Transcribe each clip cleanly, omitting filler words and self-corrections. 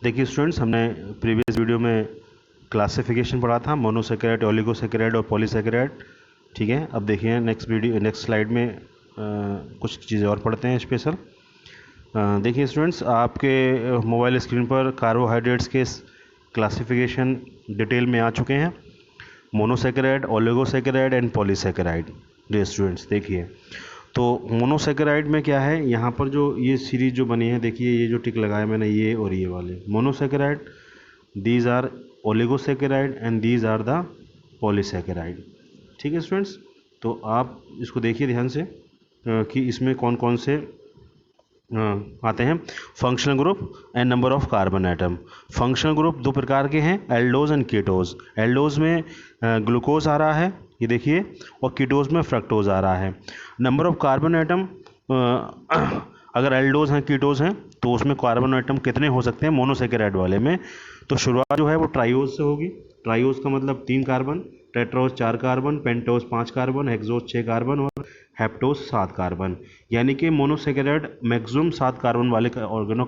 देखिए स्टूडेंट्स, हमने previous video में क्लासिफिकेशन पढ़ा था, मोनोसेकेराइड, ओलिगोसेकेराइड और पॉलीसेकेराइड। ठीक है, अब देखिए नेक्स्ट स्लाइड में कुछ चीज़ें और पढ़ते हैं स्पेशल। देखिए स्टूडेंट्स, आपके मोबाइल स्क्रीन पर कार्बोहाइड्रेट्स के क्लासिफिकेशन डिटेल में आ चुके हैं। Monosaccharide, oligosaccharide and polysaccharide. Dear students, देखिए तो मोनोसेकेराइड में क्या है, यहाँ पर जो ये सीरीज जो बनी है, देखिए ये जो टिक लगाया मैंने, ये और ये वाले monosaccharide, these are oligosaccharide and these are the polysaccharide. ठीक है स्टूडेंट्स, तो आप इसको देखिए ध्यान से कि इसमें कौन कौन से आते हैं। Functional group and number of carbon atom. Functional group दो प्रकार के हैं, एल्डोज एंड कीटोज। एल्डोज में ग्लूकोज आ रहा है, ये देखिए, और कीटोज में फ्रक्टोज आ रहा है। नंबर ऑफ कार्बन एटम, अगर एल्डोज हैं, कीटोज हैं, तो उसमें कार्बन एटम कितने हो सकते हैं मोनोसेकेराइड वाले में? तो शुरुआत जो है वो ट्राइओज से होगी। ट्राइओज का मतलब 3 carbon, tetrose 4 carbon, pentose 5 carbon, hexose 6 carbon और हेप्टोज 7 कार्बन। यानी कि मोनोसेकेराइड मैक्सिमम 7 कार्बन वाले ऑर्गेनो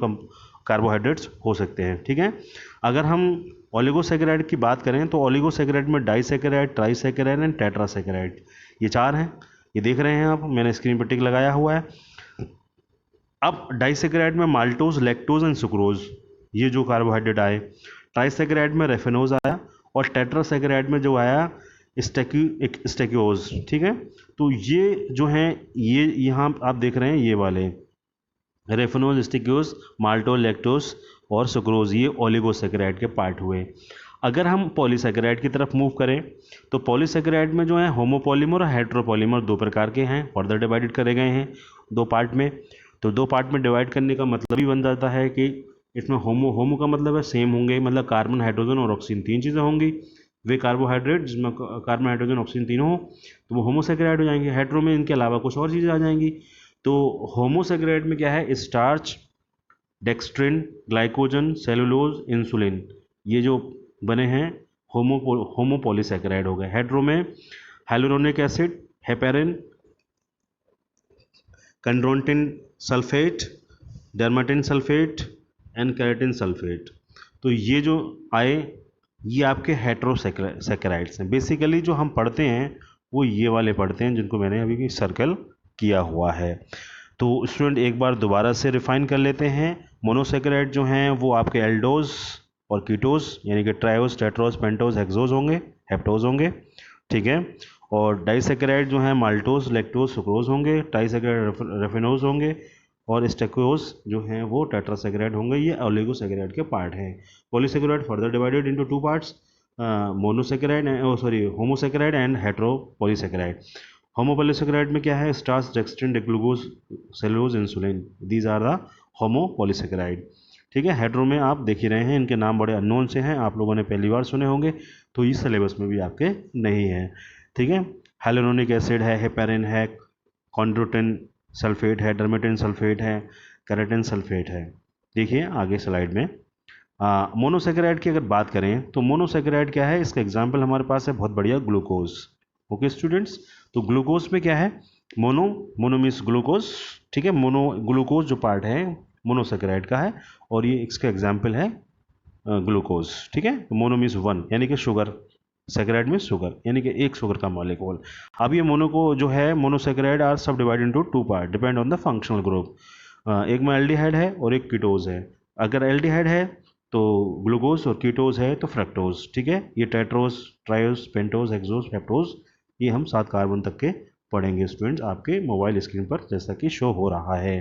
कार्बोहाइड्रेट्स हो सकते हैं। ठीक है, अगर हम ओलिगोसेकेराइड की बात करें तो ओलिगोसेकेराइड में डाइसेकेराइड, ट्राइसेकेराइड एंड टेट्रासेकेराइड, ये 4 हैं। ये देख रहे हैं आप, मैंने स्क्रीन पर टिक लगाया हुआ है। अब डाइसेकेराइड में माल्टोज, लैक्टोज एंड सुक्रोज, ये जो कार्बोहाइड्रेट आए। ट्राइसेकेराइड में रेफेनोज आया और टेट्रासेकेराइड में जो आया स्टेक्योज। ठीक है, तो ये जो हैं, ये यहाँ आप देख रहे हैं, ये वाले रेफेनोज, स्टेक्योज, माल्टोज, लैक्टोज और सुक्रोज, ये ओलिगोसेकेराइड के पार्ट हुए। अगर हम पॉलीसेकेराइड की तरफ मूव करें तो पॉलीसेकेराइड में जो है होमोपॉलीमर और हेट्रोपॉलीमर दो प्रकार के हैं, फर्दर डिवाइडेड करे गए हैं 2 पार्ट में। तो 2 पार्ट में डिवाइड करने का मतलब ही बन जाता है कि इसमें होमो का मतलब है सेम होंगे, मतलब कार्बन, हाइड्रोजन और ऑक्सीजन 3 चीज़ें होंगी। वे कार्बोहाइड्रेट जिसमें कार्बन, हाइड्रोजन, ऑक्सीजन तीनों हो तो वो होमोसेकेराइड हो जाएंगे। हेट्रो में इनके अलावा कुछ और चीज़ें आ जाएंगी। तो होमोसेकेराइड में क्या है, starch, dextrin, glycogen, cellulose, insulin, ये जो बने हैं होमोपॉलीसेकेराइड हो गए। हेट्रो में hyaluronic acid, heparin, chondroitin sulphate, dermatan sulphate and keratan sulphate. तो ये जो आए, ये आपके हेट्रोसेकेराइड्स हैं। बेसिकली जो हम पढ़ते हैं वो ये वाले पढ़ते हैं जिनको मैंने अभी सर्कल किया हुआ है। तो स्टूडेंट एक बार दोबारा से रिफाइन कर लेते हैं। मोनोसेकेराइड जो हैं वो आपके एल्डोज और कीटोज यानी कि ट्रायोज, टेट्रोज, पेंटोज, हेक्सोज होंगे, हेप्टोज होंगे। ठीक है, और डाइसेकेराइड जो हैं माल्टोज, लैक्टोज, सुक्रोज होंगे। ट्राइसेकेराइड रेफिनोज होंगे और स्टेक्योज जो हैं वो टेट्रासेकेराइड होंगे। ये ओलिगोसेकेराइड के पार्ट हैं। Polysaccharide further divided into 2 parts, monosaccharide, homosaccharide and heteropolysaccharide. Homopolysaccharide में क्या है, starch, dextrin, glucose, cellulose, insulin, these are the homopolysaccharide. ठीक है, हेट्रो में आप देख ही रहे हैं, इनके नाम बड़े अननोन से हैं, आप लोगों ने पहली बार सुने होंगे, तो इस सिलेबस में भी आपके नहीं है। ठीक है, हाइलुरोनिक एसिड है, हेपेरिन है, कॉन्ड्रोटिन सल्फेट है, डर्मेटिन सल्फेट है, कैरेटिन सल्फेट है। देखिए आगे स्लाइड में मोनोसेकेराइड की अगर बात करें तो मोनोसेकेराइड क्या है, इसका एग्जाम्पल हमारे पास है बहुत बढ़िया, ग्लूकोज। ओके स्टूडेंट्स, तो ग्लूकोज में क्या है, मोनो मीन्स ग्लूकोज। ठीक है, मोनो ग्लूकोज जो पार्ट है मोनोसेकेराइड का है और ये इसका एग्जाम्पल है ग्लूकोज। ठीक है, तो मोनो मीन्स 1 यानी कि शुगर, सेकेराइड में शुगर यानी कि एक शुगर का मॉलिक्यूल। अब ये मोनो को जो है, मोनोसेकेराइड आर सब divide into 2 part depend on the functional group. एक में एल्डिहाइड है और एक कीटोज है। अगर एल्डिहाइड है तो ग्लूकोज और कीटोज है तो फ्रक्टोज। ठीक है, ये tetrose, triose, pentose, hexose, heptose, ये हम 7 कार्बन तक के पढ़ेंगे स्टूडेंट्स आपके मोबाइल स्क्रीन पर जैसा कि शो हो रहा है।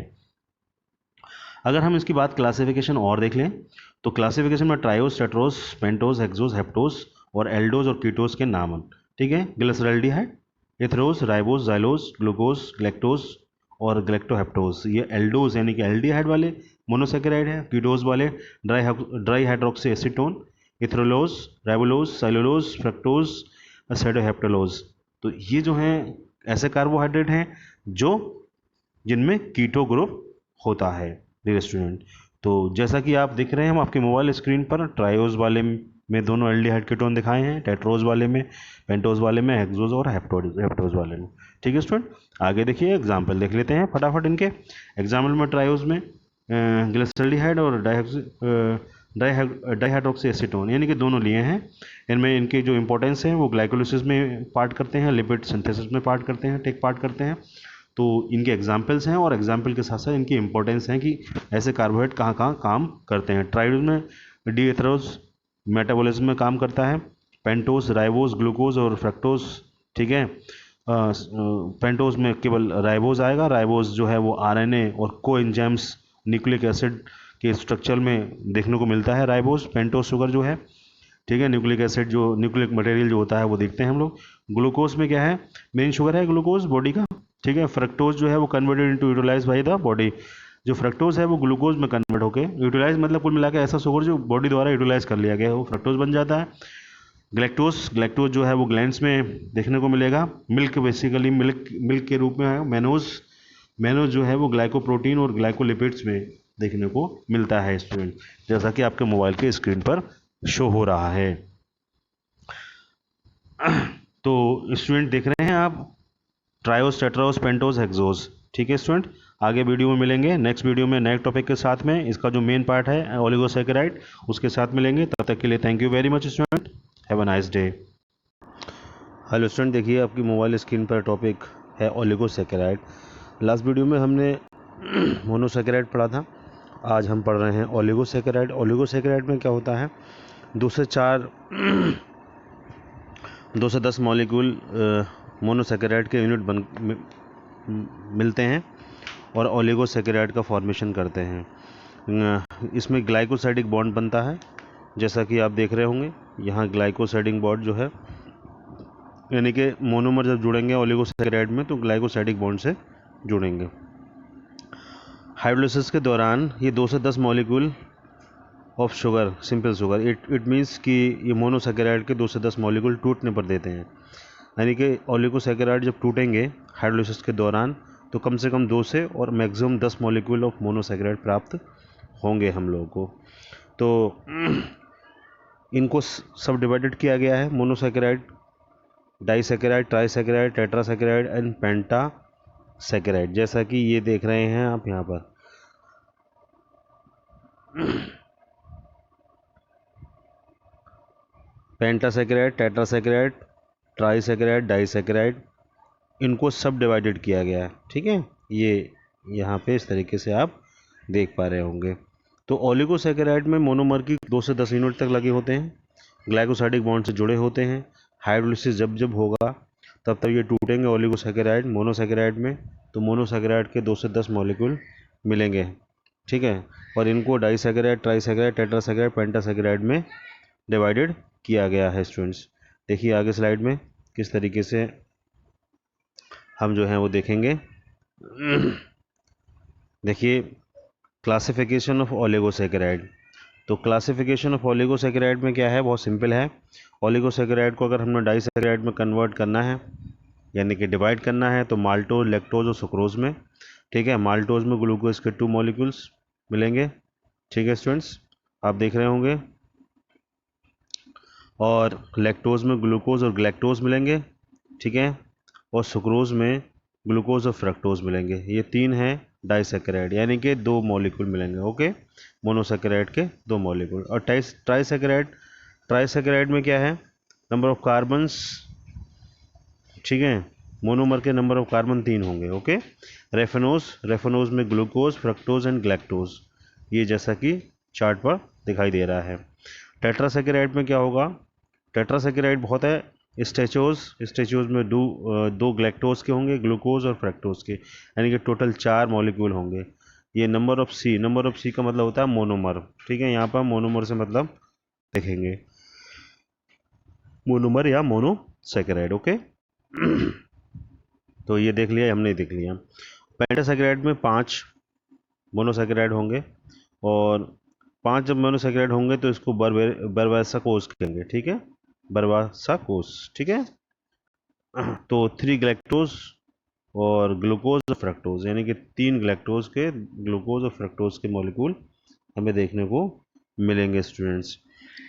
अगर हम इसकी बात क्लासिफिकेशन और देख लें तो क्लासिफिकेशन में triose, tetrose, pentose, hexose, heptose और एल्डोज और कीटोज के नाम। ठीक है, glyceraldehyde, erythrose, ribose, xylose, glucose, galactose और ग्लैक्टोहेप्टोज, ये एल्डोज यानी कि एल्डिहाइड वाले मोनोसेकेराइड है। कीटोज वाले dihydroxy acetone, erythrulose, ribulose, cellulose, fructose, sedoheptulose. तो ये जो हैं ऐसे कार्बोहाइड्रेट हैं जो जिनमें कीटो ग्रुप होता है डियर स्टूडेंट। तो जैसा कि आप देख रहे हैं हम आपके मोबाइल स्क्रीन पर, ट्रायोज वाले में दोनों एल्डिहाइड कीटोन दिखाए हैं, टेट्रोज वाले में, पेंटोज वाले में, हेक्सोज और हेप्टोज वाले में। ठीक है स्टूडेंट, आगे देखिए एग्जाम्पल देख लेते हैं फटाफट इनके। एग्जाम्पल में ट्रायोज में ग्लिसरॉल्डिहाइड और डाईहाइड्रोक्सी एसीटोन, यानी कि दोनों लिए हैं। इनमें इनके जो इंपॉर्टेंस है वो ग्लाइकोलिसिस में पार्ट करते हैं, लिपिड सिंथेसिस में पार्ट करते हैं, टेक पार्ट करते हैं। तो इनके एग्जाम्पल्स हैं और एग्जाम्पल के साथ साथ इनकी इंपॉर्टेंस है कि ऐसे कार्बोहाइड्रेट कहाँ कहाँ काम करते हैं। ट्राइडोज में डीएथेरोज मेटाबॉलिज्म में काम करता है, पेंटोज, राइबोज, ग्लूकोज और फ्रक्टोज, ठीक है। पेंटोज में केवल राइबोज आएगा, राइबोज जो है वो आरएनए और कोएंजाइम्स न्यूक्लिक एसिड के स्ट्रक्चर में देखने को मिलता है राइबोज, पेंटोज शुगर जो है, ठीक है। न्यूक्लिक एसिड जो न्यूक्लिक मटेरियल जो होता है वो देखते हैं हम लोग। ग्लूकोज में क्या है, मेन शुगर है ग्लूकोज बॉडी का, ठीक है। फ्रक्टोज जो है वो converted into utilise by the body, जो फ्रक्टोज है वो ग्लूकोज में कन्वर्ट होकर, यूटिलाइज मतलब कुल मिला के ऐसा शुगर जो बॉडी द्वारा यूटिलाइज कर लिया गया है वो फ्रक्टोज बन जाता है। ग्लैक्टोज जो है वो ग्लैंड्स में देखने को मिलेगा। मिल्क बेसिकली मिल्क के रूप में है। मैनोज जो है वो ग्लाइकोप्रोटीन और ग्लाइकोलिपिड्स में देखने को मिलता है स्टूडेंट, जैसा कि आपके मोबाइल के स्क्रीन पर शो हो रहा है। तो स्टूडेंट देख रहे हैं आप ट्रायोस, टेट्राओस, पेंटोस, हेक्सोस, ठीक है स्टूडेंट। आगे वीडियो में मिलेंगे, नेक्स्ट वीडियो में नए टॉपिक के साथ में, इसका जो मेन पार्ट है ओलिगोसैकेराइड उसके साथ मिलेंगे। तब तक के लिए thank you very much student, have a nice day. Hello student, देखिए आपकी मोबाइल स्क्रीन पर टॉपिक है ओलिगोसैकेराइड। लास्ट वीडियो में हमने मोनोसैकेराइड पढ़ा था, आज हम पढ़ रहे हैं ओलिगोसैकेराइड। ओलिगोसैकेराइड में क्या होता है, 2 से 10 मॉलिक्यूल मोनोसैकेराइड के यूनिट मिलते हैं और ओलिगोसैकेराइड का फॉर्मेशन करते हैं। इसमें ग्लाइकोसाइडिक बॉन्ड बनता है, जैसा कि आप देख रहे होंगे यहाँ ग्लाइकोसाइडिक बॉन्ड जो है, यानी कि मोनोमर जब जुड़ेंगे ओलिगोसैकेराइड में तो ग्लाइकोसाइडिक बॉन्ड से जुड़ेंगे। हाइड्रोलिसिस के दौरान ये 2 से 10 molecule of sugar, simple sugar, it means कि ये मोनोसैकेराइड के 2 से 10 मॉलिक्यूल टूटने पर देते हैं। यानी कि ओलिगोसैकेराइड जब टूटेंगे हाइड्रोलिसिस के दौरान तो कम से कम 2 से और मैक्सिमम 10 मॉलिक्यूल ऑफ मोनोसैकेराइड प्राप्त होंगे हम लोगों को। तो इनको सब डिवाइडेड किया गया है, मोनोसैकेराइड, डाइसैकेराइड, ट्राइसैकेराइड, टेट्रासैकेराइड एंड पेंटासैकेराइड, जैसा कि ये देख रहे हैं आप यहाँ पर। पेंटासैकेराइड, टेट्रासैकेराइड, ट्राइसैकेराइड, डाइसैकेराइड, इनको सब डिवाइडेड किया गया है, ठीक है। ये यहाँ पे इस तरीके से आप देख पा रहे होंगे। तो ओलिगोसैकेराइड में मोनोमर की 2 से 10 यूनिट तक लगे होते हैं, ग्लाइकोसाइडिक बॉन्ड से जुड़े होते हैं। हाइड्रोलिसिस जब जब होगा तब तब ये टूटेंगे ओलिगोसैकेराइड मोनोसैकेराइड में, तो मोनोसैकेराइड के 2 से 10 मॉलिक्यूल मिलेंगे, ठीक है। और इनको डाइसैकेराइड, ट्राइसैकेराइड, टेट्रासैकेराइड, पेंटासैकेराइड में डिवाइडेड किया गया है स्टूडेंट्स। देखिए आगे स्लाइड में किस तरीके से हम जो है वो देखेंगे। देखिए क्लासिफिकेशन ऑफ ओलिगोसैकेराइड। तो क्लासिफिकेशन ऑफ ओलिगोसैकेराइड में क्या है, बहुत सिंपल है। ओलिगोसैकेराइड को अगर हमने डाइसैकेराइड में कन्वर्ट करना है, यानी कि डिवाइड करना है, तो माल्टोज, लैक्टोज और सुक्रोज में, ठीक है। माल्टोज में ग्लूकोज के 2 मॉलिक्यूल्स मिलेंगे, ठीक है स्टूडेंट्स, आप देख रहे होंगे। और लैक्टोज में ग्लूकोज और ग्लैक्टोज मिलेंगे, ठीक है। और सुक्रोज में ग्लूकोज और फ्रक्टोज मिलेंगे। ये 3 हैं डाइसैकेराइड, यानी कि 2 मॉलिक्यूल मिलेंगे, ओके। मोनोसैकेराइड के 2 मॉलिक्यूल। और ट्राइसैकेराइड में क्या है, नंबर ऑफ कार्बन्स, ठीक है। मोनोमर के नंबर ऑफ कार्बन 3 होंगे, ओके। रेफेनोज में ग्लूकोज, फ्रक्टोज एंड ग्लैक्टोज, ये जैसा कि चार्ट पर दिखाई दे रहा है। टेट्रासैकेराइड में क्या होगा, टेट्रासैकेराइड बहुत है, स्टेचोज में 2 ग्लैक्टोज के होंगे, ग्लूकोज और फ्रक्टोज के, यानी कि टोटल 4 मॉलिक्यूल होंगे। ये नंबर ऑफ सी का मतलब होता है मोनोमर, ठीक है। यहाँ पर मोनोमर से मतलब देखेंगे मोनोमर या मोनोसैकेराइड, ओके। तो ये देख लिया, हमने देख लिया। पेंटासैकेराइड में 5 मोनोसैकेराइड होंगे, और 5 जब मोनोसैकेराइड होंगे तो इसको बरबैसा कोष कहेंगे, ठीक है, बरबैसा कोष, ठीक है। तो 3 ग्लैक्टोज और ग्लूकोज और फ्रक्टोज, यानी कि 3 ग्लैक्टोज के, ग्लूकोज और फ्रक्टोज के मॉलिक्यूल हमें देखने को मिलेंगे स्टूडेंट्स।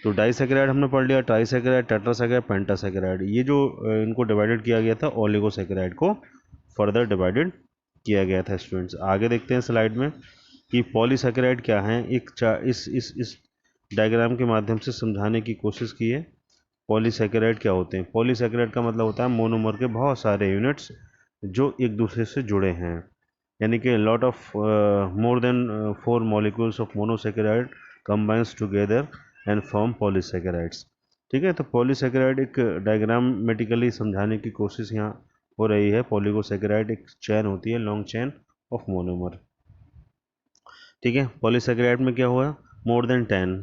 तो डाइसैकेराइड हमने पढ़ लिया, ट्राइसैकेराइड, टेट्रासैकेराइड, पेंटासैकेराइड, ये जो इनको डिवाइडेड किया गया था, ओलिगोसैकेराइड को फर्दर डिवाइडेड किया गया था स्टूडेंट्स। आगे देखते हैं स्लाइड में कि पॉलीसैकेराइड क्या हैं। इस डायग्राम के माध्यम से समझाने की कोशिश की है। पॉलीसैकेराइड क्या होते हैं? पॉलीसैकेराइड का मतलब होता है मोनोमर के बहुत सारे यूनिट्स जो एक दूसरे से जुड़े हैं, यानी कि lot of more than 4 molecules of monosaccharide combines together and form polysaccharides. ठीक है, तो पॉलीसैकेराइड एक डायग्रामेटिकली समझाने की कोशिश यहाँ हो रही है। पॉलीगोसैकेराइड एक चैन होती है, लॉन्ग चैन ऑफ मोनोमर। ठीक है, पॉलीसैकेराइड में क्या हुआ, मोर देन 10,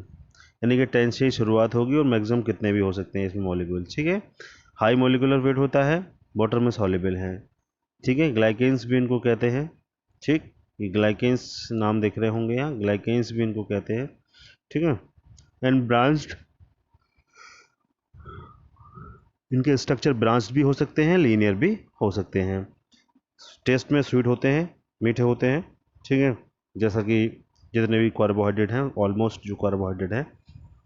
यानी कि 10 से ही शुरुआत होगी और मैक्सिमम कितने भी हो सकते हैं इसमें मॉलिक्यूल। ठीक है, हाई मॉलिकुलर वेट होता है, वाटर में सॉल्युबल है। ठीक है, ग्लाइकेन्स भी इनको कहते हैं। ठीक, ये ग्लाइकेन्स नाम देख रहे होंगे यहाँ, ग्लाइकेन्स भी इनको कहते हैं। ठीक है, एंड ब्रांच्ड, इनके स्ट्रक्चर ब्रांच्ड भी हो सकते हैं, लीनियर भी हो सकते हैं। टेस्ट में स्वीट होते हैं, मीठे होते हैं। ठीक है, जैसा कि जितने भी कार्बोहाइड्रेट हैं, ऑलमोस्ट जो कार्बोहाइड्रेट है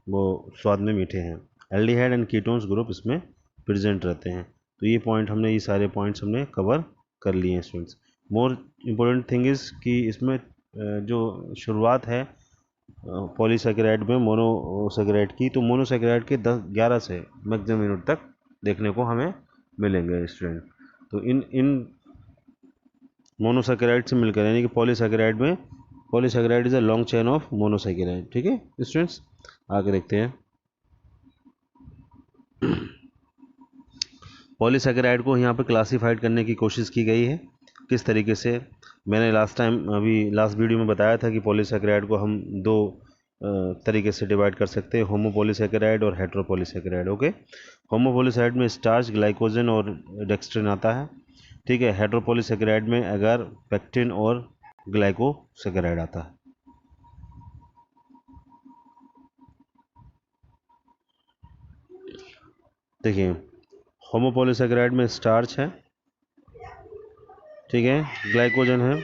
वो स्वाद में मीठे हैं। एल्डिहाइड एंड कीटोन्स ग्रुप इसमें प्रेजेंट रहते हैं। तो ये पॉइंट हमने, ये सारे पॉइंट्स हमने कवर कर लिए हैं students. More important thing is कि इसमें जो शुरुआत है पॉलीसैकेराइड में मोनोसैकेराइड की, तो मोनोसैकेराइड के 10-11 से मैक्सिमम यूनिट तक देखने को हमें मिलेंगे स्टूडेंट। तो इन मोनोसैकेराइड से मिलकर, यानी कि पॉलीसैकेराइड में, polysaccharide is a long chain of monosaccharide. ठीक है स्टूडेंट्स, आगे देखते हैं। पॉलीसैकेराइड को यहाँ पे क्लासिफाइड करने की कोशिश की गई है। किस तरीके से? मैंने लास्ट टाइम, अभी लास्ट वीडियो में बताया था कि पॉलीसैकेराइड को हम दो तरीके से डिवाइड कर सकते हैं, होमोपॉलीसैकेराइड और हेट्रोपॉलीसैकेराइड। ओके, होमोपॉलीसैकेराइड में स्टार्च, ग्लाइकोजन और डेक्स्ट्रिन आता है। ठीक है, हेट्रोपॉलीसैकेराइड में अगर पेक्टिन और ग्लाइकोसैकेराइड आता है। देखिए, होमोपॉलीसैकेराइड में स्टार्च है, ठीक है, ग्लाइकोजन है,